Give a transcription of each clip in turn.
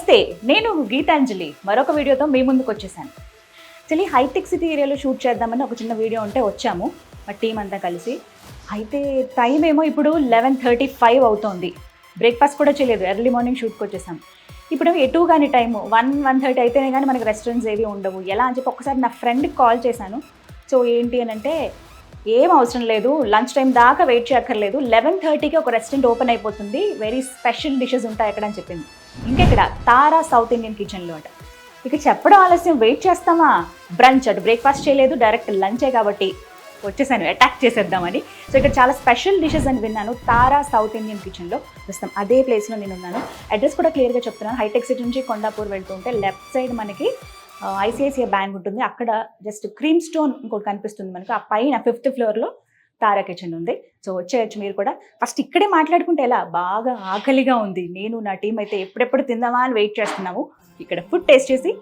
నమస్తే, నేను గీతాంజలి మరొక వీడియోతో మీ ముందుకు వచ్చేసాను. యాక్చువల్లీ హైటెక్ సిటీ ఏరియాలో షూట్ చేద్దామని ఒక చిన్న వీడియో ఉంటే వచ్చాము మా టీం అంతా కలిసి. అయితే టైం ఏమో ఇప్పుడు 11:35 అవుతోంది. బ్రేక్ఫాస్ట్ కూడా చేయలేదు, ఎర్లీ మార్నింగ్ షూట్కి వచ్చేసాం. ఇప్పుడు ఎటు కానీ టైము 1:30 అయితేనే కానీ మనకి రెస్టారెంట్స్ ఏవి ఉండవు. ఎలా అని చెప్పి ఒకసారి నా ఫ్రెండ్కి కాల్ చేశాను. సో ఏంటి అని అంటే, ఏం అవసరం లేదు, లంచ్ టైం దాకా వెయిట్ చేయక్కర్లేదు, 11:30కి ఒక రెస్టారెంట్ ఓపెన్ అయిపోతుంది, వెరీ స్పెషల్ డిషెస్ ఉంటాయి అక్కడ అని చెప్పింది. ఇంకెక్కడ తారా సౌత్ ఇండియన్ కిచెన్లో అట. ఇక చెప్పడం ఆలస్యం, వెయిట్ చేస్తామా, బ్రంచ్ అటు బ్రేక్ఫాస్ట్ చేయలేదు, డైరెక్ట్ లంచే కాబట్టి వచ్చేసాను అటాక్ చేసేద్దామని. సో ఇక్కడ చాలా స్పెషల్ డిషెస్ అని విన్నాను. తారా సౌత్ ఇండియన్ కిచెన్లో ప్రస్తుతం అదే ప్లేస్లో నేను ఉన్నాను. అడ్రస్ కూడా క్లియర్గా చెప్తున్నాను. హైటెక్ సిటీ నుంచి కొండాపూర్ వెళ్తూ ఉంటే లెఫ్ట్ సైడ్ మనకి ఐసిఐసిఐ బ్యాంక్ ఉంటుంది, అక్కడ జస్ట్ క్రీమ్ స్టోన్ ఇంకోటి కనిపిస్తుంది మనకు. ఆ పైన 5th ఫ్లోర్లో తారా కిచెన్ ఉంది. సో వచ్చేయచ్చు మీరు కూడా. ఫస్ట్ ఇక్కడే మాట్లాడుకుంటే ఎలా, బాగా ఆకలిగా ఉంది. నేను నా టీం అయితే ఎప్పుడెప్పుడు తిందామా అని వెయిట్ చేస్తున్నాము. ఇక్కడ ఫుడ్ టేస్ట్ చేసి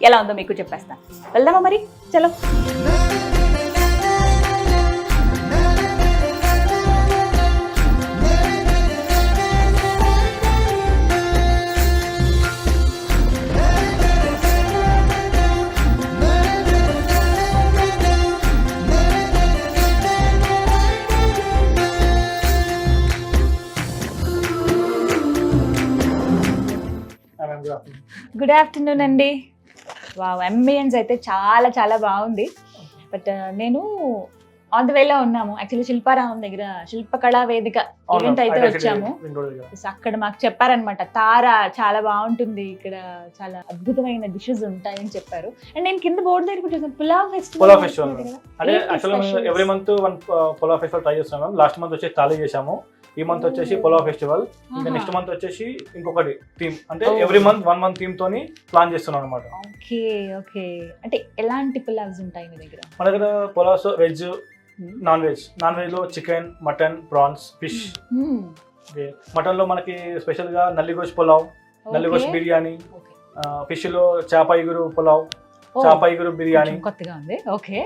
ఎలా ఉందో మీకు చెప్పేస్తాను. వెళ్దామా మరి, చలో. గుడ్ ఆఫ్టర్నూన్ అండి. వావ్, అంబియన్స్ అయితే చాలా చాలా బాగుంది. బట్ నేను ఆన్ ద వేలో ఉన్నాము. యాక్చువల్లీ శిల్పారామం దగ్గర శిల్పకళా వేదిక ఈవెంట్ అయితే వచ్చాము. అక్కడ మాకు చెప్పారనమాట, తారా చాలా బాగుంటుంది, ఇక్కడ చాలా అద్భుతమైన డిషెస్ ఉంటాయని చెప్పారు. అండ్ నేను కింద బోర్డు దగ్గర కూడా చూసాను, పులావ్ ఫెస్టివల్. అంటే actually every month one pulao festival try చేస్తున్నాం. లాస్ట్ మంత్ వచ్చేసి తాళీ చేసాము, ఈ మంత్ వచ్చేసి పులావ్ ఫెస్టివల్, ఇంకా నెక్స్ట్ మంత్ వచ్చేసి ఇంకొకటి థీమ్. అంటే ఎవ్రీ మంత్ 1 month థీమ్ తోని ప్లాన్ చేస్తున్నాం అనమాట. Okay okay. అంటే ఎలాంటి పులావ్స్ ఉంటాయి మీ దగ్గర? మన దగ్గర pulaos veg, non veg. Non veg లో chicken, mutton, prawns, fish. Mutton లో మనకి స్పెషల్ గా నల్లిగోష్ పులావ్, నల్లిగోష్ బిర్యానీ. ఫిష్ లో చేప ఇగురు పులావ్, చేప ఇగురు బిర్యానీ. కొత్తగా ఉంది. ఓకే.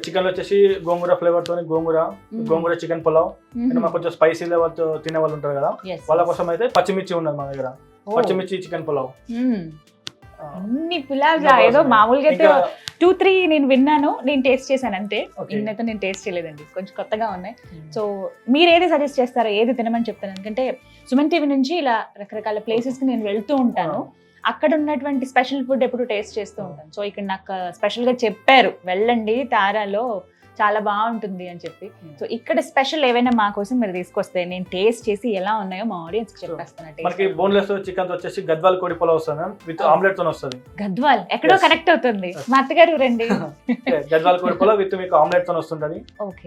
చికెన్ లో వచ్చేసి గోంగూర ఫ్లేవర్ తోని గోంగూర చికెన్ పులావ్. అండ్ మాకు కొంచెం స్పైసీ లెవెల్ తినే వాళ్ళు ఉంటారు కదా, వాళ్ళ కోసం అయితే పచ్చిమిర్చి ఉన్నది మా దగ్గర, పచ్చిమిర్చి చికెన్ పులావ్. అన్ని పులావ్స్ ఏదో మామూలుగా అయితే 2-3 నేను విన్నాను, నేను టేస్ట్ చేశాను అంతే. ఇన్నైతే నేను టేస్ట్ చేయలేదండి, కొంచెం కొత్తగా ఉన్నాయి. సో మీరు ఏది సజెస్ట్ చేస్తారో, ఏది తినమని చెప్తాను. ఎందుకంటే సుమన్ టీవీ నుంచి ఇలా రకరకాల ప్లేసెస్ కి నేను వెళ్తూ ఉంటాను, అక్కడ ఉన్నటువంటి స్పెషల్ ఫుడ్ ఎప్పుడు టేస్ట్ చేస్తూ ఉంటాను. సో ఇక్కడ నాకు స్పెషల్గా చెప్పారు, వెళ్ళండి తారాలో చాలా బాగుంటుంది అని చెప్పి. సో ఇక్కడ స్పెషల్ ఏవైనా మా కోసం మీరు తీసుకొస్తే నేను టేస్ట్ చేసి ఎలా ఉన్నాయో మా ఆడియన్స్ కి చెప్పేస్తాను. మనకి బోన్లెస్ చికెన్ వచ్చేసి గద్వాల్ కోడి పులావ్ వస్తుంది విత్ ఆమ్లెట్ తో వస్తుంది. గద్వాల్ ఎక్కడో కనెక్ట్ అవుతుంది, మా అత్తగారు రండి. గద్వాల్ కోడి పులావ్ విత్ మీకు ఆమ్లెట్ తో వస్తుంది.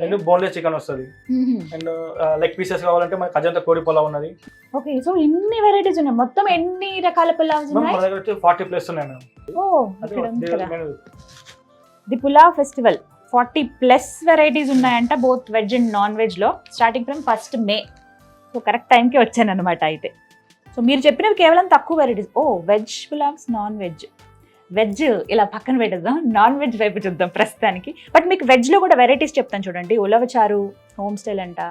అండ్ బోన్లెస్ చికెన్ వస్తుంది. అండ్ లెగ్ పీసెస్ కావాలంటే మనకి అజంతా కోడి పులావ్ ఉన్నది. ఓకే. సో ఇన్ని వెరైటీస్ ఉన్నాయి, మొత్తం ఎన్ని రకాల పులావ్స్ ఉన్నాయి? మన దగ్గర 40+ ఉన్నాయి madam. The pulao festival 40+ varieties ఉన్నాయంట, బోత్ వెజ్ అండ్ నాన్ వెజ్లో, starting from 1st May. So correct టైంకి వచ్చాను అనమాట అయితే. సో మీరు చెప్పినవి కేవలం తక్కువ varieties. Veg pulaos, non veg. Veg ఇలా పక్కన పెట్టేద్దాం, నాన్ వెజ్ వైపు చూద్దాం ప్రస్తుతానికి. బట్ మీకు వెజ్లో కూడా వెరైటీస్ చెప్తాను చూడండి. ఉలవచారు, హోమ్ స్టైల్ అంట,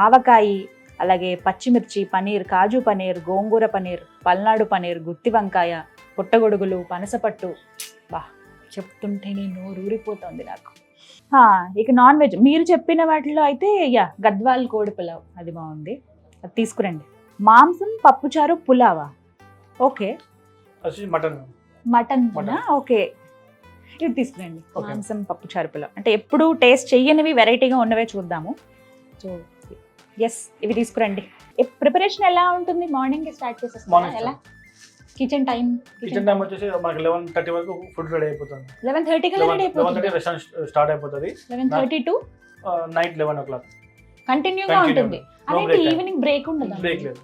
ఆవకాయి, అలాగే పచ్చిమిర్చి, పనీర్, కాజు పనీర్, గోంగూర పనీర్, పల్నాడు పనీర్, గుత్తి వంకాయ, పుట్టగొడుగులు, పనసపట్టు. బా, చెప్తుంటేనే నోరు ఊరిపోతుంది నాకు. ఇక నాన్ వెజ్ మీరు చెప్పిన వాటిలో అయితే గద్వాల్ కోడి పులావ్, అది బాగుంది, అది తీసుకురండి. మాంసం పప్పుచారు పులావా? ఓకే. మటన్ ఓకే, ఇది తీసుకురండి. మాంసం పప్పుచారు పులావ్ అంటే ఎప్పుడు టేస్ట్ చెయ్యనివి, వెరైటీగా ఉన్నవే చూద్దాము. సో ఇవి తీసుకురండి. ప్రిపరేషన్ ఎలా ఉంటుంది? మార్నింగ్ స్టార్ట్ చేసేస్తారా? ఎలా కిచెన్ టైం వచ్చేసి మనకి 11:30 వరకు ఫుడ్ రెడీ అయిపోతుంది. 11:30 కల్లా రెడీ అయిపోతుంది. 11:30 రెస్టారెంట్ స్టార్ట్ అయిపోతుంది. 11:30 టు నైట్ 11 o'clock కంటిన్యూగా ఉంటుంది. అదే ఈవినింగ్ బ్రేక్ ఉండదు. బ్రేక్ లేదు.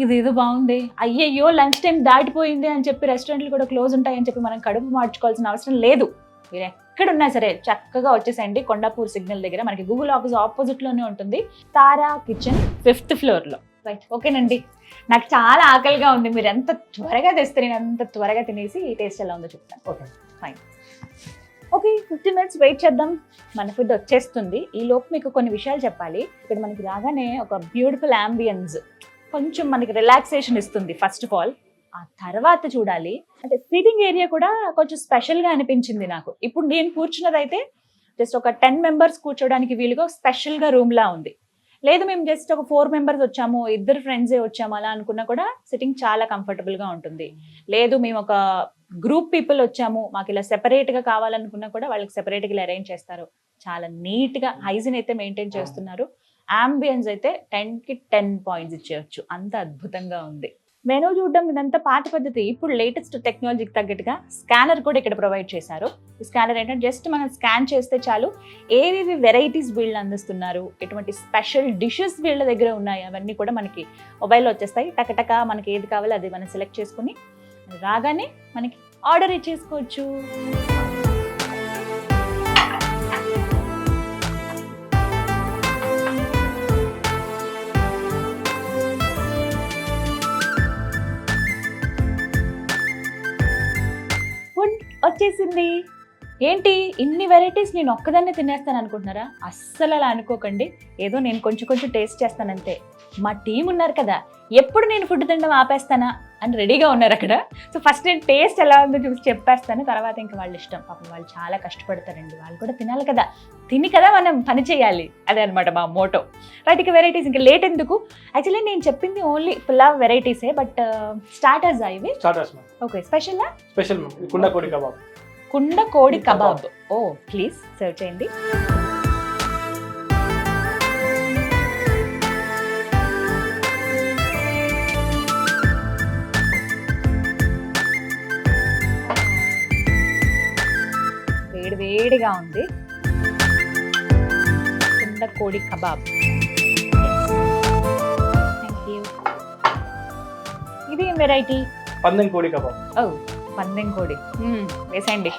ఇది బాగుంది. అయ్యయ్యో లంచ్ టైం దాటిపోయింది అని చెప్పి రెస్టారెంట్లు కూడా క్లోజ్ ఉంటాయని చెప్పి మనం కడుపు మార్చుకోవాల్సిన అవసరం లేదు. మీరు ఎక్కడున్నా సరే చక్కగా వచ్చేసండి. కొండాపూర్ సిగ్నల్ దగ్గర మనకి గూగుల్ ఆఫీస్ ఆపోజిట్ లోనే ఉంటుంది, తారా కిచెన్ 5th ఫ్లోర్లో. రైట్, ఓకేనండి. నాకు చాలా ఆకలిగా ఉంది, మీరు ఎంత త్వరగా తెస్తే నేను అంత త్వరగా తినేసి టేస్ట్ ఎలా ఉందో చెప్తాను. Okay, fine. Okay, 15 minutes wait చేద్దాం, మన ఫుడ్ వచ్చేస్తుంది. ఈ లోపు మీకు కొన్ని విషయాలు చెప్పాలి. ఇక్కడ మనకి రాగానే ఒక బ్యూటిఫుల్ అంబియన్స్, కొంచెం మనకి రిలాక్సేషన్ ఇస్తుంది. ఫస్ట్ ఆఫ్ ఆల్ ఆ తర్వాత చూడాలి. అంటే సీటింగ్ ఏరియా కూడా కొంచెం స్పెషల్గా అనిపించింది నాకు. ఇప్పుడు నేను కూర్చున్నదైతే జస్ట్ ఒక 10 మెంబర్స్ కూర్చోడానికి వీలుగా స్పెషల్గా రూమ్లా ఉంది. లేదు మేము జస్ట్ ఒక 4 మెంబర్స్ వచ్చాము, 2 ఫ్రెండ్సే వచ్చాము అలా అనుకున్నా కూడా సిట్టింగ్ చాలా కంఫర్టబుల్గా ఉంటుంది. లేదు మేము ఒక గ్రూప్ పీపుల్ వచ్చాము, మాకు ఇలా సెపరేట్గా కావాలనుకున్నా కూడా వాళ్ళకి సెపరేట్గా ఇలా అరేంజ్ చేస్తారు. చాలా నీట్గా హైజీన్ అయితే మెయింటైన్ చేస్తున్నారు. అంబియన్స్ అయితే 10కి 10 పాయింట్స్ ఇచ్చేయచ్చు, అంత అద్భుతంగా ఉంది. మెనూ చూడడం ఇదంతా పాత పద్ధతి. ఇప్పుడు లేటెస్ట్ టెక్నాలజీకి తగ్గట్టుగా స్కానర్ కూడా ఇక్కడ ప్రొవైడ్ చేశారు. ఈ స్కానర్ ఏంటంటే జస్ట్ మనం స్కాన్ చేస్తే చాలు ఏవేవి వెరైటీస్ వీళ్ళు అందిస్తున్నారు, ఎటువంటి స్పెషల్ డిషెస్ వీళ్ళ దగ్గర ఉన్నాయి అవన్నీ కూడా మనకి మొబైల్లో వచ్చేస్తాయి. టకటక మనకి ఏది కావాలో అది మనం సెలెక్ట్ చేసుకుని రాగానే మనకి ఆర్డర్ ఇచ్చేసుకోవచ్చు. వచ్చేసింది. ఏంటి ఇన్ని వెరైటీస్ నేను ఒక్కదాన్నే తినేస్తాను అనుకుంటున్నారా? అస్సలు అలా అనుకోకండి. ఏదో నేను కొంచెం కొంచెం టేస్ట్ చేస్తానంతే. మా టీం ఉన్నారు కదా, ఎప్పుడు నేను ఫుడ్ తినడం ఆపేస్తానా అని రెడీగా ఉన్నారు అక్కడ. సో ఫస్ట్ నేను టేస్ట్ ఎలా ఉందో చూసి చెప్పేస్తాను, తర్వాత ఇంకా వాళ్ళ ఇష్టం. పాపం వాళ్ళు చాలా కష్టపడతారండి, వాళ్ళు కూడా తినాలి కదా, తిని కదా మనం పని చేయాలి. అదే అనమాట మా మోటో. రైట్, ఇక వెరైటీస్ ఇంకా లేట్ ఎందుకు. యాక్చువల్లీ నేను చెప్పింది ఓన్లీ పులావ్ వెరైటీసే, బట్ స్టార్టర్స్ ఇవి. ఓకే, స్పెషల్ కుండ కోడి కబాబ్. కుండ కోడి కబాబ్. ఓ ప్లీజ్ సర్వ్ చేయండి. వేడి వేడిగా ఉంది కుండ కోడి కబాబ్. Thank you. ఇది ఏం వెరైటీ? పందెం కోడి కబాబ్. ఓ పందెం కోడి వేసేయండి.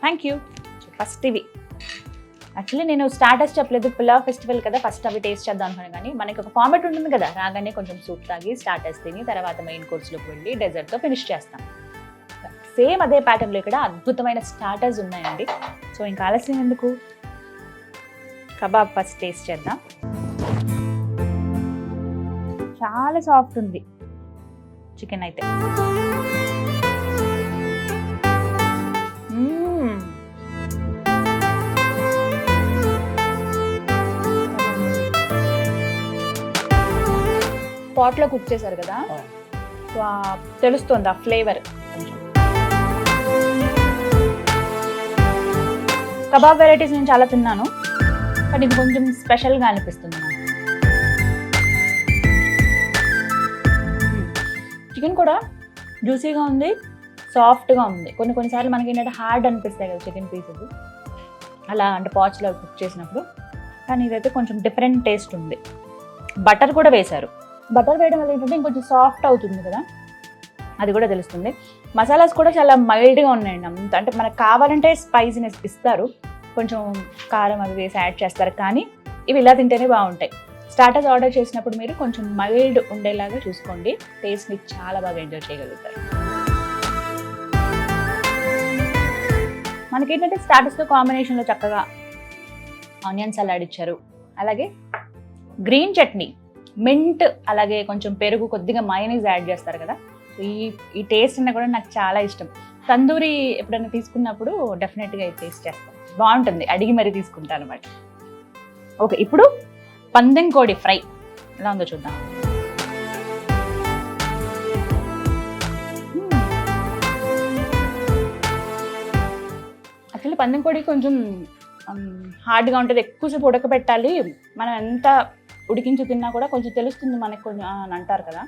Thank you. ఫస్ట్ ఇవి యాక్చువల్లీ నేను స్టార్టర్స్ చెప్పలేదు, పులావ్ ఫెస్టివల్ కదా, ఫస్ట్ అవి టేస్ట్ చేద్దాం అనుకున్నాను. కానీ మనకి ఒక ఫార్మాట్ ఉంటుంది కదా, రాగానే కొంచెం సూప్ తాగి స్టార్టర్స్ తిని తర్వాత మెయిన్ కోర్స్లోకి వెళ్ళి డెజర్ట్తో ఫినిష్ చేస్తాం. సేమ్ అదే ప్యాటర్న్లో ఇక్కడ అద్భుతమైన స్టార్టర్స్ ఉన్నాయండి. సో ఇంకా ఆలస్యం ఎందుకు, కబాబ్ ఫస్ట్ టేస్ట్ చేద్దాం. చాలా సాఫ్ట్ ఉంది చికెన్ అయితే. పాట్లో కుక్ చేశారు కదా, సో తెలుస్తుంది ఆ ఫ్లేవర్. కబాబ్ వెరైటీస్ నేను చాలా తిన్నాను, కానీ ఇది కొంచెం స్పెషల్గా అనిపిస్తుంది నాకు. చికెన్ కూడా జ్యూసీగా ఉంది, సాఫ్ట్గా ఉంది. కొన్నిసార్లు మనకి ఏంటంటే హార్డ్ అనిపిస్తాయి కదా చికెన్ పీసెస్, అలా అంటే పాచ్లో కుక్ చేసినప్పుడు. కానీ ఇదైతే కొంచెం డిఫరెంట్ టేస్ట్ ఉంది. బటర్ కూడా వేశారు. బటర్ వేయడం వల్ల ఏంటంటే ఇంకొంచెం సాఫ్ట్ అవుతుంది కదా, అది కూడా తెలుస్తుంది. మసాలాస్ కూడా చాలా మైల్డ్గా ఉన్నాయండి. అంత అంటే మనకు కావాలంటే స్పైసీనెస్ ఇస్తారు, కొంచెం కారం అవి వేసి యాడ్ చేస్తారు, కానీ ఇవి ఇలా తింటేనే బాగుంటాయి. స్టార్టర్స్ ఆర్డర్ చేసినప్పుడు మీరు కొంచెం మైల్డ్ ఉండేలాగా చూసుకోండి, టేస్ట్ని చాలా బాగా ఎంజాయ్ చేయగలుగుతారు. మనకేంటంటే స్టార్టర్స్తో కాంబినేషన్లో చక్కగా ఆనియన్ సలాడ్ ఇచ్చారు, అలాగే గ్రీన్ చట్నీ, మింట్, అలాగే కొంచెం పెరుగు, కొద్దిగా మయోనీస్ యాడ్ చేస్తారు కదా. సో ఈ టేస్ట్ అన్న కూడా నాకు చాలా ఇష్టం. తందూరి ఎప్పుడైనా తీసుకున్నప్పుడు డెఫినెట్గా ఇది టేస్ట్ చేస్తాను, బాగుంటుంది, అడిగి మరీ తీసుకుంటాను అనమాట. ఓకే, ఇప్పుడు పందెం కోడి ఫ్రై ఎలా ఉందో చూద్దాం. యాక్చువల్లీ పందెం కోడి కొంచెం హార్డ్గా ఉంటుంది, ఎక్కువసేపు ఉడకబెట్టాలి. మనం ఎంత ఉడికించి తిన్నా కూడా కొంచెం తెలుస్తుంది మనకు కొంచెం అని అంటారు కదా.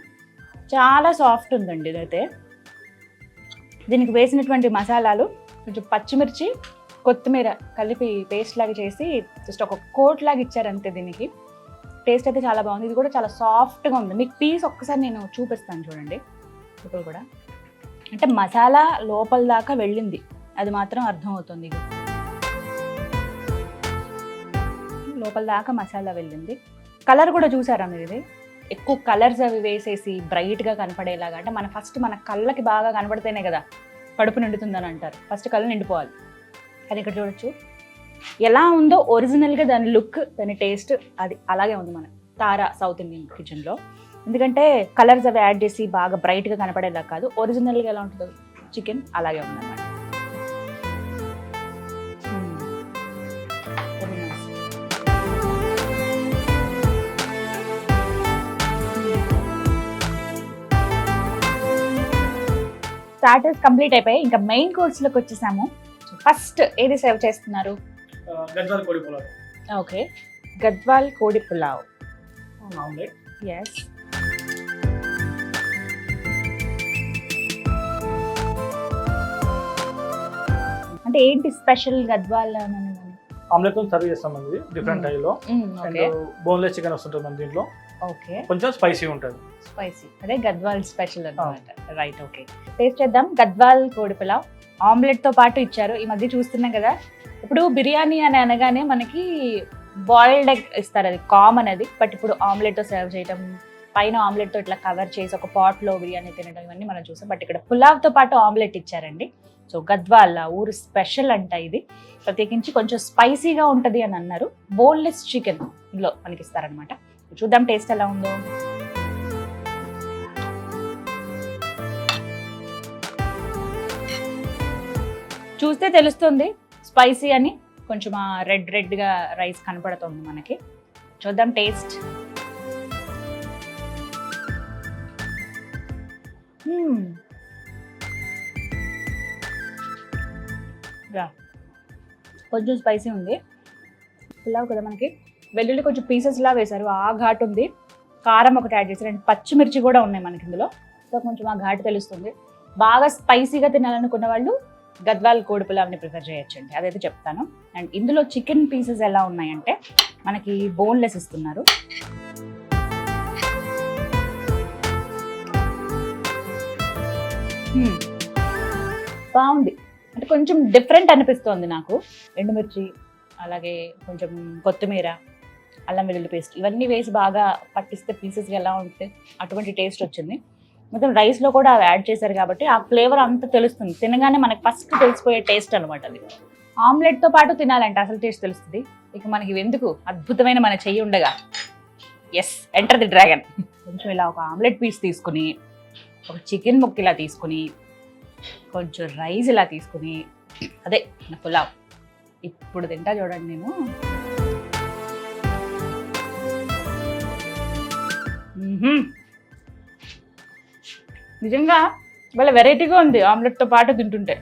చాలా సాఫ్ట్ ఉందండి ఇదైతే. దీనికి వేసినటువంటి మసాలాలు కొంచెం పచ్చిమిర్చి, కొత్తిమీర కలిపి పేస్ట్ లాగా చేసి జస్ట్ ఒక కోట్ లాగా ఇచ్చారు అంతే. దీనికి టేస్ట్ అయితే చాలా బాగుంది. ఇది కూడా చాలా సాఫ్ట్గా ఉంది. మీకు పీస్ ఒక్కసారి నేను చూపిస్తాను చూడండి. ఇప్పుడు కూడా అంటే మసాలా లోపల దాకా వెళ్ళింది, అది మాత్రం అర్థమవుతుంది. ఇది లోపల దాకా మసాలా వెళ్ళింది. కలర్ కూడా చూసారా మీరు? ఇది ఎక్కువ కలర్స్ అవి వేసేసి బ్రైట్గా కనపడేలాగా, అంటే మన కళ్ళకి బాగా కనపడితేనే కదా కడుపు నిండుతుందని అంటారు. ఫస్ట్ కళ్ళు నిండిపోవాలి. కానీ ఇక్కడ చూడొచ్చు ఎలా ఉందో ఒరిజినల్గా దాని లుక్, దాని టేస్ట్ అది అలాగే ఉంది. తారా సౌత్ ఇండియన్ కిచెన్లో. ఎందుకంటే కలర్స్ అవి యాడ్ చేసి బాగా బ్రైట్గా కనపడేలా కాదు, ఒరిజినల్గా ఎలా ఉంటుందో చికెన్ అలాగే ఉందన్నమాట. స్టార్టర్స్ కంప్లీట్ అయిపోయాయి, ఇంకా మెయిన్ కోర్స్లోకి వచ్చేసాము. ఫస్ట్ ఏది సర్వ్ చేస్తున్నారు? గద్వాల్ కోడి పులావ్. ఓకే, గద్వాల్ కోడి పులావ్. ఆమ్లెట్. ఎస్. అంటే ఏంటి స్పెషల్ గద్వాల్? ఆమ్లెట్ తో సర్వ్ చేస్తాం ఇది డిఫరెంట్ టైప్లో. అండ్ బోన్లెస్ చికెన్ వస్తుంటుంది మన దీంట్లో. ఓకే, కొంచెం స్పైసీ ఉంటుంది. స్పైసీ, అదే గద్వాల్ స్పెషల్ అన్నమాట. రైట్, ఓకే, టేస్ట్ చేద్దాం. గద్వాల్ కోడి పులావ్ ఆమ్లెట్ తో పాటు ఇచ్చారు. ఈ మధ్య చూస్తున్నాం కదా, ఇప్పుడు బిర్యానీ అని అనగానే మనకి బాయిల్డ్ ఎగ్ ఇస్తారు, అది కామన్ అది. బట్ ఇప్పుడు ఆమ్లెట్ తో సర్వ్ చేయడం, పైన ఆమ్లెట్ తో ఇట్లా కవర్ చేసి ఒక పాట్ లో బిర్యానీ తినడం, ఇవన్నీ మనం చూసాం. బట్ ఇక్కడ పులావ్ తో పాటు ఆమ్లెట్ ఇచ్చారండి. సో గద్వాల్ ఊరు స్పెషల్ అంట ఇది. ప్రత్యేకించి కొంచెం స్పైసీగా ఉంటుంది అని అన్నారు. బోన్లెస్ చికెన్ ఇందులో మనకి ఇస్తారనమాట. చూద్దాం టేస్ట్ ఎలా ఉందో. చూస్తే తెలుస్తుంది స్పైసీ అని, కొంచెం రెడ్గా రైస్ కనపడుతుంది మనకి. చూద్దాం టేస్ట్. కొంచెం స్పైసీ ఉంది. పులావ్ కదా మనకి, వెల్లుల్లి కొంచెం పీసెస్లా వేశారు, ఆ ఘాటు ఉంది. కారం ఒకటి యాడ్ చేశారు, అండ్ పచ్చిమిర్చి కూడా ఉన్నాయి మనకి ఇందులో. సో కొంచెం ఆ ఘాటు తెలుస్తుంది. బాగా స్పైసీగా తినాలనుకున్న వాళ్ళు గద్వాల్ కోడి పులావ్ని ప్రిఫర్ చేయొచ్చండి, అదైతే చెప్తాను. అండ్ ఇందులో చికెన్ పీసెస్ ఎలా ఉన్నాయంటే మనకి బోన్లెస్ ఇస్తున్నారు. బాగుంది, అంటే కొంచెం డిఫరెంట్ అనిపిస్తోంది నాకు. ఎండుమిర్చి, అలాగే కొంచెం కొత్తిమీర, అల్లం వెల్లుల్లి పేస్ట్ ఇవన్నీ వేసి బాగా పట్టిస్తే పీసెస్గా ఎలా ఉంటే అటువంటి టేస్ట్ వచ్చింది. మొత్తం రైస్లో కూడా అవి యాడ్ చేశారు కాబట్టి ఆ ఫ్లేవర్ అంతా తెలుస్తుంది. తినగానే మనకి ఫస్ట్ తెలిసిపోయే టేస్ట్ అనమాట అది. ఆమ్లెట్తో పాటు తినాలంటే అసలు టేస్ట్ తెలుస్తుంది. ఇక మనకి ఎందుకు, అద్భుతమైన మన చెయ్యి ఉండగా. Yes, enter the dragon. కొంచెం ఇలా ఒక ఆమ్లెట్ పీస్ తీసుకుని, ఒక చికెన్ ముక్క ఇలా తీసుకుని, కొంచెం రైస్ ఇలా తీసుకుని, అదే నా పులావ్ ఇప్పుడు తింటా చూడండి నేను. నిజంగా వాళ్ళ వెరైటీగా ఉంది ఆమ్లెట్తో పాటు తింటుంటే.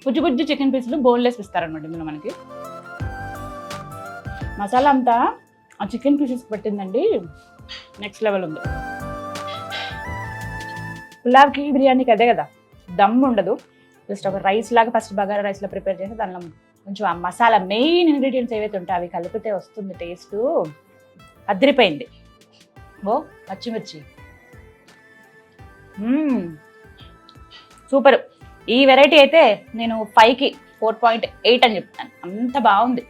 బుజ్జి బుజ్జి చికెన్ పీసులు బోన్లెస్ ఇస్తారనమాట ఇందులో మనకి. మసాలా అంతా ఆ చికెన్ పీసెస్ పెట్టిందండి, నెక్స్ట్ లెవెల్ ఉంది. పులావ్కి బిర్యానీకి అదే కదా, దమ్ ఉండదు. జస్ట్ ఒక రైస్ లాగా ఫస్ట్ బగారా రైస్లో ప్రిపేర్ చేసి దానిలో కొంచెం ఆ మసాలా మెయిన్ ఇంగ్రీడియంట్స్ ఏవైతే ఉంటాయి అవి కలిపితే వస్తుంది టేస్ట్. అదిరిపోయింది. ఓ పచ్చిమిర్చి సూపర్. ఈ వెరైటీ అయితే నేను 5కి 4.8 అని చెప్తాను, అంత బాగుంది.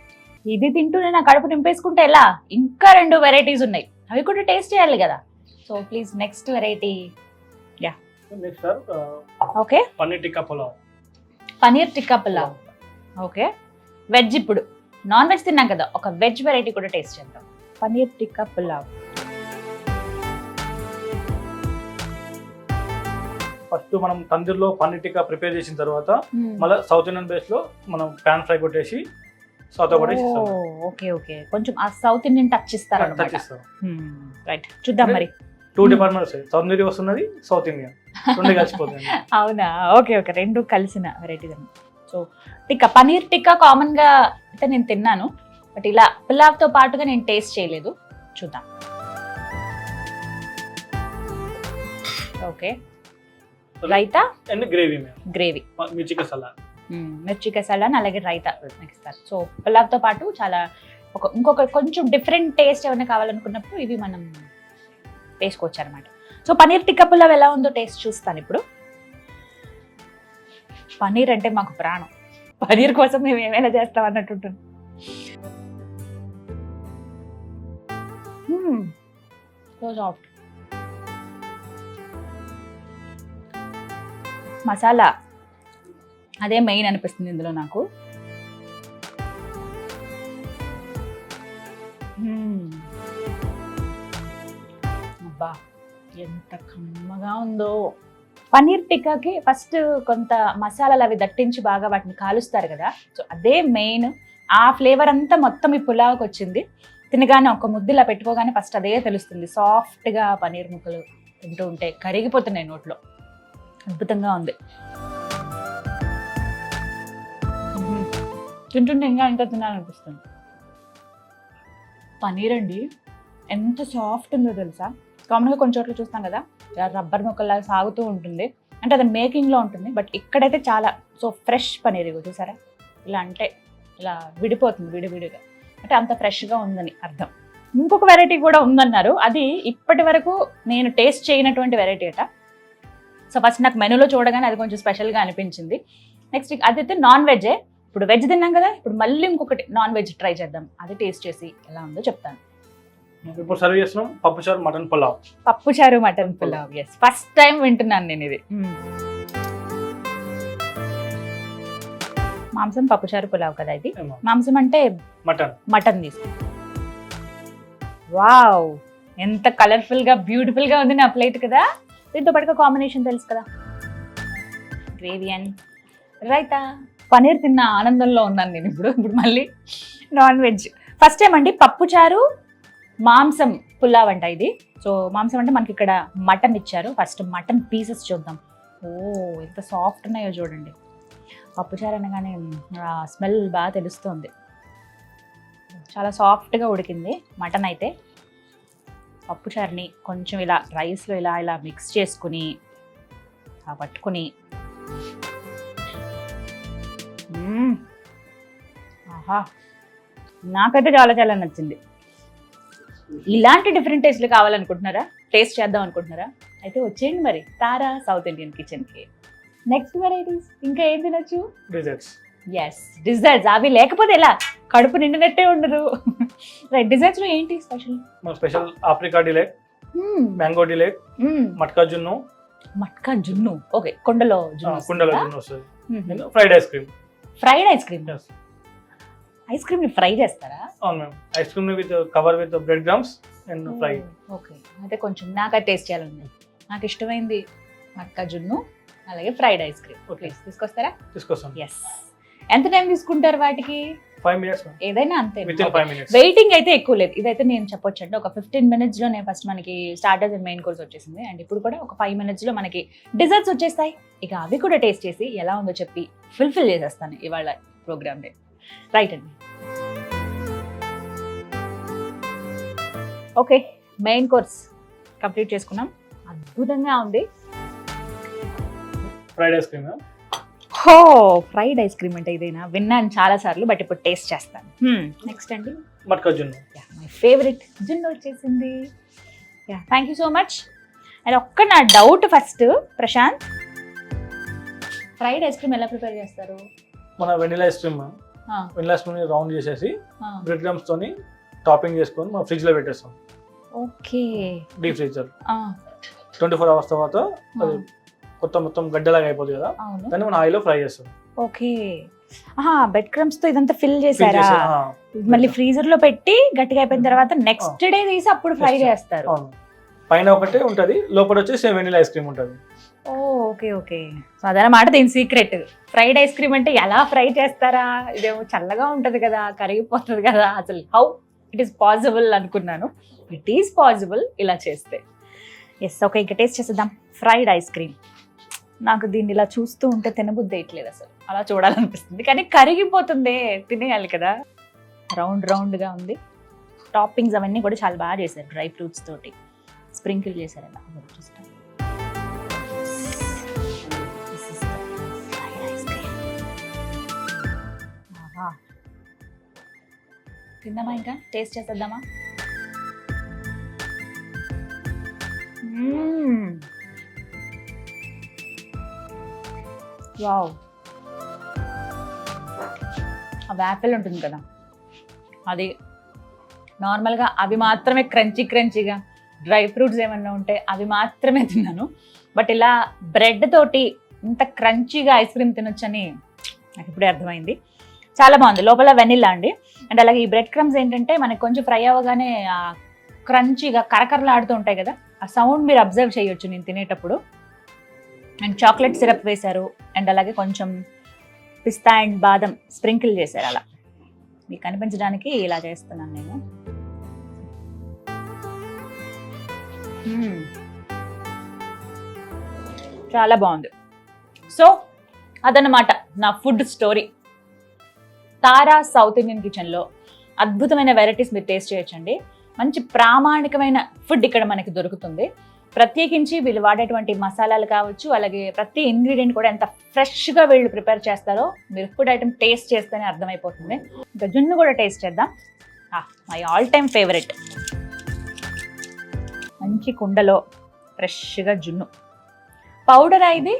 ఇది తింటూనే నా కడుపు నింపేసుకుంటే ఎలా, ఇంకా 2 వెరైటీస్ ఉన్నాయి, అవి కూడా టేస్ట్ చేయాలి కదా. So please next variety. Yeah, next okay, paneer tikka pulao. Paneer tikka pulao. Okay, veg. ఇప్పుడు నాన్ వెజ్ తిన్నాం కదా, ఒక వెజ్ వెరైటీ కూడా టేస్ట్ చేద్దాం. పన్నీర్ టిక్కా పులావ్. ఫస్ట్ మనం తందూరిలో పన్నీర్ టిక్కా ప్రిపేర్ చేసిన తర్వాత మళ్ళీ సౌత్ ఇండియన్ బేస్ లో మనం ప్యాన్ ఫ్రై కొట్టేసి సౌత్ కొట్టేసి ఓకే ఓకే, కొంచెం ఆ సౌత్ ఇండియన్ టచ్ ఇస్తారు అన్నమాట. రైట్, చూద్దాం మరి. 2 డిపార్ట్మెంట్స్, సౌత్ ఇండియా వస్తున్నది, సౌత్ ఇండియన్, 2 కలిసిపోతుంది. అవునా, ఓకే ఓకే, 2 కలిసిన variety. So tikka, paneer tikka common గా అయితే నేను తిన్నాను, బట్ ఇలా పులావ్తో పాటుగా నేను టేస్ట్ చేయలేదు. చూద్దాం. Okay, raita and gravy. Gravy, మిర్చి కసాలా, మిర్చి కసాలా, అలాగే రైతా ఇస్తారు. సో పులావ్తో పాటు చాలా ఇంకొక కొంచెం డిఫరెంట్ టేస్ట్ ఏమైనా కావాలనుకున్నప్పుడు ఇవి మనం వేసుకోవచ్చు అనమాట. సో పన్నీర్ టిక్కా పులావ్ ఎలా ఉందో టేస్ట్ చూస్తాను ఇప్పుడు. పన్నీర్ అంటే మాకు ప్రాణం, పన్నీర్ కోసం మేము ఏమైనా చేస్తాం అన్నట్టుంటుంది. So soft. మసాలా అదే మెయిన్ అనిపిస్తుంది ఇందులో నాకు. అబ్బా ఎంత కమ్మగా ఉందో. పన్నీర్ టిక్కాకి ఫస్ట్ కొంత మసాలాలు అవి దట్టించి బాగా వాటిని కాలుస్తారు కదా, సో అదే మెయిన్. ఆ ఫ్లేవర్ అంతా మొత్తం ఈ పులావ్కి వచ్చింది. తినగానే ఒక ముద్దులా పెట్టుకోగానే ఫస్ట్ అదే తెలుస్తుంది. సాఫ్ట్గా పన్నీర్ ముక్కలు తింటూ ఉంటే కరిగిపోతున్నాయి నోట్లో. అద్భుతంగా ఉంది. తింటుంటే ఇంకా తినాలనిపిస్తుంది. పన్నీర్ అండి ఎంత సాఫ్ట్ ఉందో తెలుసా. కామన్గా కొన్ని చోట్ల చూస్తాం కదా రబ్బర్ ముక్కల్లాగా సాగుతూ ఉంటుంది, అంటే అది మేకింగ్లో ఉంటుంది. బట్ ఇక్కడైతే చాలా ఫ్రెష్ పన్నీర్ ఇగో చూసారా, ఇలా అంటే ఇలా విడిపోతుంది విడివిడిగా, అంటే అంత ఫ్రెష్గా ఉందని అర్థం. ఇంకొక వెరైటీ కూడా ఉందన్నారు, అది ఇప్పటి వరకు నేను టేస్ట్ చేయనటువంటి వెరైటీ అట. సో ఫస్ట్ నాకు మెనూలో చూడగానే అది కొంచెం స్పెషల్గా అనిపించింది. నెక్స్ట్ అదైతే నాన్ వెజ్జే. ఇప్పుడు వెజ్ తిన్నాం కదా, ఇప్పుడు మళ్ళీ ఇంకొకటి నాన్ వెజ్ ట్రై చేద్దాం. అది టేస్ట్ చేసి ఎలా ఉందో చెప్తాను. ఇప్పుడు సర్వ్ చేస్తున్నాం పప్పుచారు మటన్ పులావ్. పప్పుచారు mutton pulao, yes first time వింటున్నాను నేను ఇది. మాంసం పప్పుచారు పులావ్ కదా ఇది. మాంసం అంటే మటన్ తీసుకుంటాం. వావ్ ఎంత కలర్ఫుల్ గా బ్యూటిఫుల్ గా ఉంది నా ప్లేట్ కదా. దీంతో పాటుగా కాంబినేషన్ తెలుసు కదా, గ్రేవీ అండ్ రైతా. పన్నీర్ తిన్న ఆనందంలో ఉన్నాను నేను ఇప్పుడు మళ్ళీ నాన్ వెజ్. ఫస్ట్ టైం అండి పప్పుచారు మాంసం పులావ్ అంట ఇది. సో మాంసం అంటే మనకి ఇక్కడ మటన్ ఇచ్చారు. ఫస్ట్ మటన్ పీసెస్ చూద్దాం. ఓ ఎంత సాఫ్ట్ ఉన్నాయో చూడండి. పప్పుచారు అనగానే స్మెల్ బాగా తెలుస్తుంది. చాలా సాఫ్ట్గా ఉడికింది మటన్ అయితే. పప్పుచారుని కొంచెం ఇలా రైస్లో ఇలా మిక్స్ చేసుకుని పట్టుకుని, ఆహా నాకైతే చాలా చాలా నచ్చింది. ఇలాంటి డిఫరెంట్ టేస్ట్లు కావాలనుకుంటున్నారా, టేస్ట్ చేద్దాం అనుకుంటున్నారా, అయితే వచ్చేయండి మరి తారా సౌత్ ఇండియన్ కిచెన్కి. నెక్స్ట్ వెరైటీస్ ఇంకా ఏం తినొచ్చు? Yes desserts. అవి లేకపోతే ఎలా, కడుపు నిండినట్టే ఉండదు. రైట్, డిజర్ట్స్ లో ఏంటి special? Special apricot delight, mango delight, matka జున్ను. మట్కా జున్ను, ఓకే. కుండలో జున్ను వస్తుంది. Fried ice cream. Fried ice cream, ice cream ని ఫ్రై చేస్తారా? అవును మ్యామ్, ఐస్ క్రీమ్ ని with cover with bread crumbs and fry. Okay, అయితే కొంచెం నాకైతే టేస్ట్ చేయాలండి. నాకు ఇష్టమైంది మట్కా జున్ను అలాగే ఫ్రైడ్ ఐస్ క్రీమ్. ఓకే తీసుకొస్తారా? తీసుకొస్తాను. ఎస్. ఎంత టైం తీసుకుంటారు వాటికి? 5 minutes. ఏదైనా అంతే, minutes. వెయిటింగ్ అయితే ఎక్కువ లేదు. ఇదైతే నేను చెప్పొచ్చు అంటే ఒక 15 minutes లోనే ఫస్ట్ మనకి స్టార్టర్స్ అండ్ మెయిన్ కోర్స్ వచ్చేసింది. అండ్ ఇప్పుడు కూడా ఒక 5 minutes లో మనకి డిజర్ట్స్ వచ్చేస్తాయి. ఇక అవి కూడా టేస్ట్ చేసి ఎలా ఉందో చెప్పి ఫుల్ఫిల్ చేసేస్తాను ఇవాళ ప్రోగ్రామ్ డే. రైట్ అండి. ఓకే, మెయిన్ కోర్స్ కంప్లీట్ చేసుకున్నాం. అద్భుతంగా ఉంది. Fried ice cream. హో, ఫ్రైడ్ ఐస్ క్రీమ్ అంటే ఇదేనా? విన్నాను చాలా సార్లు, బట్ ఇప్పుడు టేస్ట్ చేస్తాను. నెక్స్ట్ అండి మట్కా జున్ను. మై ఫేవరెట్ జున్ను వచ్చేసింది. Thank you so much. And ఒక్క నా doubt first Prashant, fried ice cream ఎలా ప్రిపేర్ చేస్తారు? మన వెనిలా ఐస్ క్రీమ్ ని రౌండ్ చేసేసి బ్రెడ్ గ్రామ్స్ తోని టాపింగ్ చేసుకొని మనం ఫ్రిడ్జ్ లో పెట్టేస్తాం. ఓకే, డీప్ ఫ్రీజర్ 24 hours తర్వాత అది మొత్తం గడ్డలాగా అయిపోతుంది కదా, దాన్ని మనం ఆయిల్ లో ఫ్రై చేస్తాం. ఓకే, బెడ్ క్రమ్స్ తో ఇదంతా ఫిల్ చేసారా? మళ్ళీ ఫ్రీజర్ లో పెట్టి గట్టిగా అయిపోయిన తర్వాత నెక్స్ట్ డే తీసి అప్పుడు ఫ్రై చేస్తారు. పైన ఒకటే ఉంటది, లోపల వచ్చేసి వెనిలా ఐస్ క్రీమ్ ఉంటది. ఓకే ఓకే, సో అదనమాట దీని సీక్రెట్. ఫ్రైడ్ ఐస్ క్రీమ్ అంటే ఎలా ఫ్రై చేస్తారా? ఇదేమో చల్లగా ఉంటది కదా, కరిగిపోతుంది కదా, అసలు హౌ ఇట్ ఈస్ పాసిబుల్ అనుకున్నాను. ఇట్ ఈస్ పాసిబుల్ ఇలా చేస్తే. ఎస్, ఓకే, ఇంకా టేస్ట్ చేసేద్దాం ఫ్రైడ్ ఐస్ క్రీమ్. నాకు దీన్ని ఇలా చూస్తూ ఉంటే తినబుద్ధి వేయట్లేదు, అసలు అలా చూడాలనిపిస్తుంది, కానీ కరిగిపోతుంది, తినేయాలి కదా. రౌండ్గా ఉంది. టాపింగ్స్ అవన్నీ కూడా చాలా బాగా చేశారు, డ్రై ఫ్రూట్స్ తోటి స్ప్రింకిల్ చేశారు అలా. తిందామా, ఇంకా టేస్ట్ చేసేద్దామా? వావ్, ఆ వ్యాఫెల్ ఉంటుంది కదా, అది నార్మల్గా అవి మాత్రమే క్రంచీగా, డ్రై ఫ్రూట్స్ ఏమన్నా ఉంటే అవి మాత్రమే తిన్నాను. బట్ ఇలా బ్రెడ్ తోటి ఇంత క్రంచీగా ఐస్ క్రీమ్ తినొచ్చని నాకు ఇప్పుడే అర్థమైంది. చాలా బాగుంది. లోపల వెనిల్లా అండి. అండ్ అలాగే ఈ బ్రెడ్ క్రమ్స్ ఏంటంటే మనకి కొంచెం ఫ్రై అవ్వగానే క్రంచీగా కరకరలాడుతూ ఉంటాయి కదా, ఆ సౌండ్ మీరు అబ్జర్వ్ చేయొచ్చు నేను తినేటప్పుడు. అండ్ చాక్లెట్ సిరప్ వేశారు, అండ్ అలాగే కొంచెం పిస్తా అండ్ బాదం స్ప్రింకిల్ చేశారు. అలా మీకు కనిపించడానికి ఇలా చేస్తున్నాను నేను. చాలా బాగుంది. సో అదన్నమాట నా food story. Tara South Indian కిచెన్లో అద్భుతమైన వెరైటీస్ మీరు టేస్ట్ చేయొచ్చండి. మంచి ప్రామాణికమైన ఫుడ్ ఇక్కడ మనకి దొరుకుతుంది. ప్రత్యేకించి వీళ్ళు వాడేటువంటి మసాలాలు కావచ్చు, అలాగే ప్రతి ఇంగ్రీడియంట్ కూడా ఎంత ఫ్రెష్గా వీళ్ళు ప్రిపేర్ చేస్తారో మీరు ఫుడ్ ఐటమ్ టేస్ట్ చేస్తేనే అర్థమైపోతుంది. ఇంకా జున్ను కూడా టేస్ట్ చేద్దాం. My all time favourite. మంచి కుండలో ఫ్రెష్గా జున్ను. పౌడర్ ఇది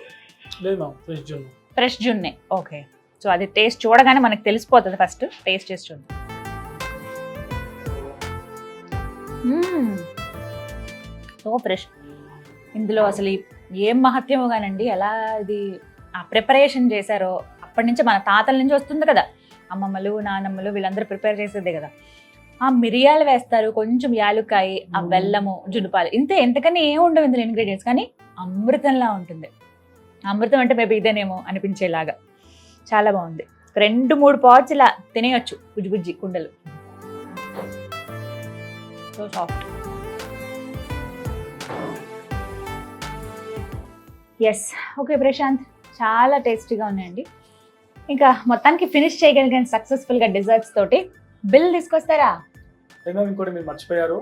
ఫ్రెష్ జున్నే. ఓకే, సో అది టేస్ట్ చూడగానే మనకు తెలిసిపోతుంది. ఫస్ట్ టేస్ట్ చేసి చూద్దాం. So fresh. ఇందులో అసలు ఏం మహత్యమో కానండి, ఎలా ఇది ఆ ప్రిపరేషన్ చేశారో అప్పటి నుంచి మన తాతల నుంచి వస్తుంది కదా, అమ్మమ్మలు నానమ్మలు వీళ్ళందరూ ప్రిపేర్ చేసేదే కదా. ఆ మిరియాలు వేస్తారు, కొంచెం యాలుక్కాయ, ఆ బెల్లము, జున్నుపాలు, ఇంతే. ఎంతకన్నా ఏం ఉండవు ఇందులో ఇంగ్రీడియంట్స్, కానీ అమృతంలా ఉంటుంది. అమృతం అంటే మేబీ ఇదేనేమో అనిపించేలాగా చాలా బాగుంది. 2-3 పాట్స్ ఇలా తినేయచ్చు బుజ్జి బుజ్జి కుండలు. So soft. Yes, okay Prashant, చాలా టేస్టీగా ఉన్నాయండి. ఇంకా మొత్తానికి ఫినిష్ చేయగలిగాను సక్సెస్ఫుల్గా డిజర్ట్స్ తోటి. బిల్ తీసుకొస్తారా? ఇంకోటి మీరు మర్చిపోయారు,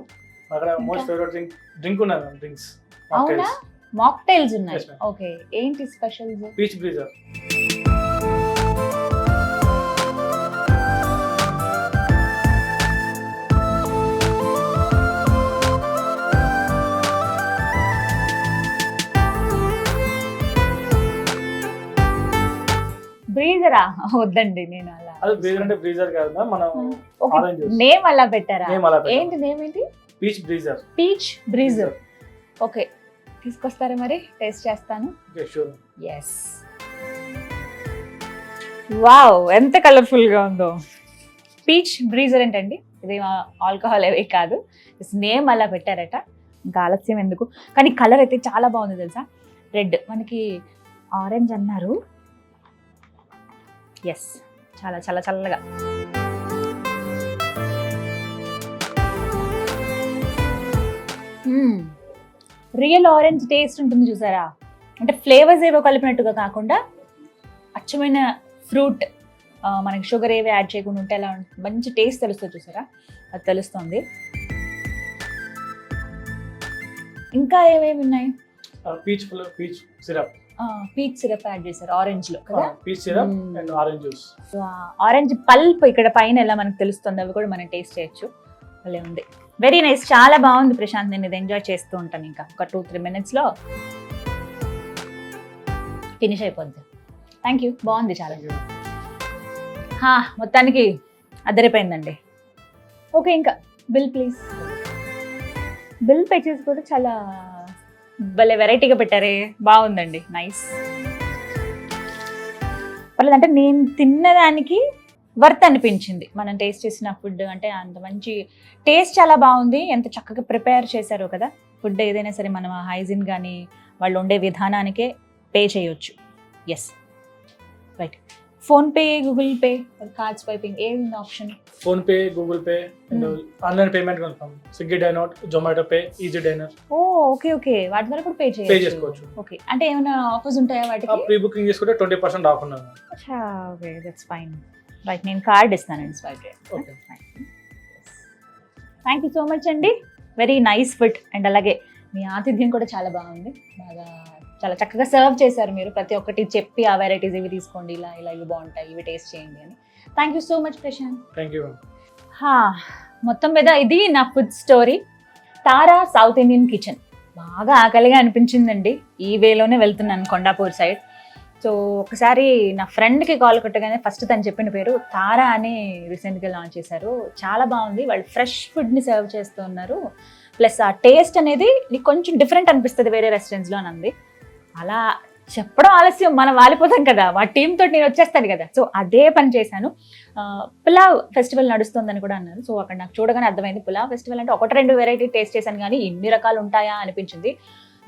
అక్కడ మోస్ట్ ఫేవరెట్ డ్రింక్ ఉన్నది. డ్రింక్స్ అవునా, మాక్టైల్స్ ఉన్నాయి. ఓకే, ఏంటి స్పెషల్? పీచ్ బ్రీజర్. బ్రీజరా? వద్దండి, నేను అలా. అది బ్రీజర్ అంటే బ్రీజర్ కాదు, మనం నేమ్ అలా పెట్టారా? ఏంటి నేమ్ ఏంటి? Peach breezer. Peach breezer. Okay, తీసుకొస్తారా మరి? టేస్ట్ చేస్తాను. ఎస్. వావ్, ఎంత కలర్ఫుల్ గా ఉందో. పీచ్ బ్రీజర్ ఏంటండి, ఇది ఆల్కహాల్ ఏవే కాదు, నేమ్ అలా పెట్టారట. ఇంకా ఆలస్యం ఎందుకు, కానీ కలర్ అయితే చాలా బాగుంది తెలుసా. రెడ్, మనకి ఆరెంజ్ అన్నారు. ఎస్, చాలా చాలా చల్లగా. రియల్ ఆరెంజ్ టేస్ట్ ఉంటుంది చూసారా, అంటే ఫ్లేవర్స్ ఏవో కలిపినట్టుగా కాకుండా అచ్చమైన ఫ్రూట్, మనకి షుగర్ ఏవి యాడ్ చేయకుండా ఉంటే ఎలా మంచి టేస్ట్ తెలుస్తుంది చూసారా, అది తెలుస్తుంది. ఇంకా ఏమేమి ఉన్నాయి? Peach syrup. Peach syrup add చేశారు ఆరెంజ్ లో కదా. Peach syrup and orange juice. Orange pulp ఇక్కడ పైన ఎలా మనకు తెలుస్తుంది, అవి కూడా మనం టేస్ట్ చేయొచ్చు. భలే ఉంది, వెరీ నైస్, చాలా బాగుంది ప్రశాంత్. నేను ఇది ఎంజాయ్ చేస్తూ ఉంటాను. ఇంకా ఒక 2-3 minutesలో ఫినిష్ అయిపోద్ది. థ్యాంక్ యూ, బాగుంది చాలా. మొత్తానికి అద్దరిపోయిందండి. ఓకే, ఇంకా బిల్ ప్లీజ్. బిల్ పే చేసి కూడా చాలా భలే వెరైటీగా పెట్టారే, బాగుందండి, నైస్. పర్లేదంటే నేను తిన్నదానికి వర్త్ అనిపించింది. మనం టేస్ట్ చేసిన ఫుడ్ అంటే అంత మంచి టేస్ట్, చాలా బాగుంది. ఎంత చక్కగా ప్రిపేర్ చేశారో కదా. ఫుడ్ ఏదైనా సరే మనం హైజీన్ కానీ వాళ్ళు వండే విధానానికే పే చేయొచ్చు. Yes, right. PhonePe, Google Pay, card swiping ఏది option? PhonePe, Google Pay and online payment confirm. Swiggy Dineout, Zomato pay, easy diner. Okay okay, వాటి ద్వారా కూడా పే చేసుకోవచ్చు. ఓకే, అంటే ఏమైనా ఆఫర్స్ ఉంటాయా వాటికి? ప్రీ బుకింగ్ చేసుకుంటే 20% ఆఫ్ ఉన్నది. Okay, that's fine. రైట్, నేను కార్డ్ ఇస్తానండి, స్వైప్ చేయండి. Okay, thank you so much అండి. Very nice food. అండ్ అలాగే మీ ఆతిథ్యం కూడా చాలా బాగుంది. బాగా చాలా చక్కగా సర్వ్ చేశారు మీరు. ప్రతి ఒక్కటి చెప్పి ఆ వెరైటీస్ ఇవి తీసుకోండి, ఇలా ఇలా ఇవి బాగుంటాయి, ఇవి టేస్ట్ చేయండి అని. Thank you so much Prashant. Thank you. మొత్తం మీద ఇది నా food story. Tara South Indian Kitchen. బాగా ఆకలిగా అనిపించిందండి. ఈ వేలోనే వెళ్తున్నాను కొండాపూర్ సైడ్. సో ఒకసారి నా ఫ్రెండ్కి కాల్ కొట్టగానే ఫస్ట్ తను చెప్పిన పేరు తారా అని రీసెంట్గా లాంచ్ చేశారు. చాలా బాగుంది. వాళ్ళు ఫ్రెష్ ఫుడ్ని సర్వ్ చేస్తూ ఉన్నారు. ప్లస్ ఆ టేస్ట్ అనేది నీకు కొంచెం డిఫరెంట్ అనిపిస్తుంది వేరే రెస్టారెంట్స్లో అని అంది. అలా చెప్పడం ఆలస్యం, మనం వాలిపోతాం కదా, మా టీమ్ తోటి నేను వచ్చేస్తాను కదా. సో అదే పని చేశాను. పులావ్ ఫెస్టివల్ నడుస్తుందని కూడా అన్నారు. సో అక్కడ నాకు చూడగానే అర్థమైంది, పులావ్ ఫెస్టివల్ అంటే 1-2 వెరైటీ టేస్ట్ చేశాను కానీ ఇన్ని రకాలు ఉంటాయా అనిపించింది.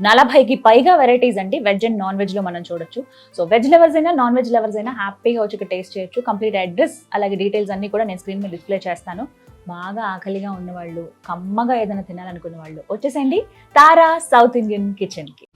40కి పైగా వెరైటీస్ అండి, వెజ్ అండ్ నాన్ వెజ్లో మనం చూడొచ్చు. సో వెజ్ లవర్స్ అయినా నాన్ వెజ్ లవర్స్ అయినా హ్యాపీగా వచ్చి టేస్ట్ చేయొచ్చు. కంప్లీట్ అడ్రస్ అలాగే డీటెయిల్స్ అన్నీ కూడా నేను స్క్రీన్ మీద డిస్ప్లే చేస్తాను. బాగా ఆకలిగా ఉన్నవాళ్ళు, కమ్మగా ఏదైనా తినాలనుకున్న వాళ్ళు వచ్చేసండి తారా సౌత్ ఇండియన్ కిచెన్కి.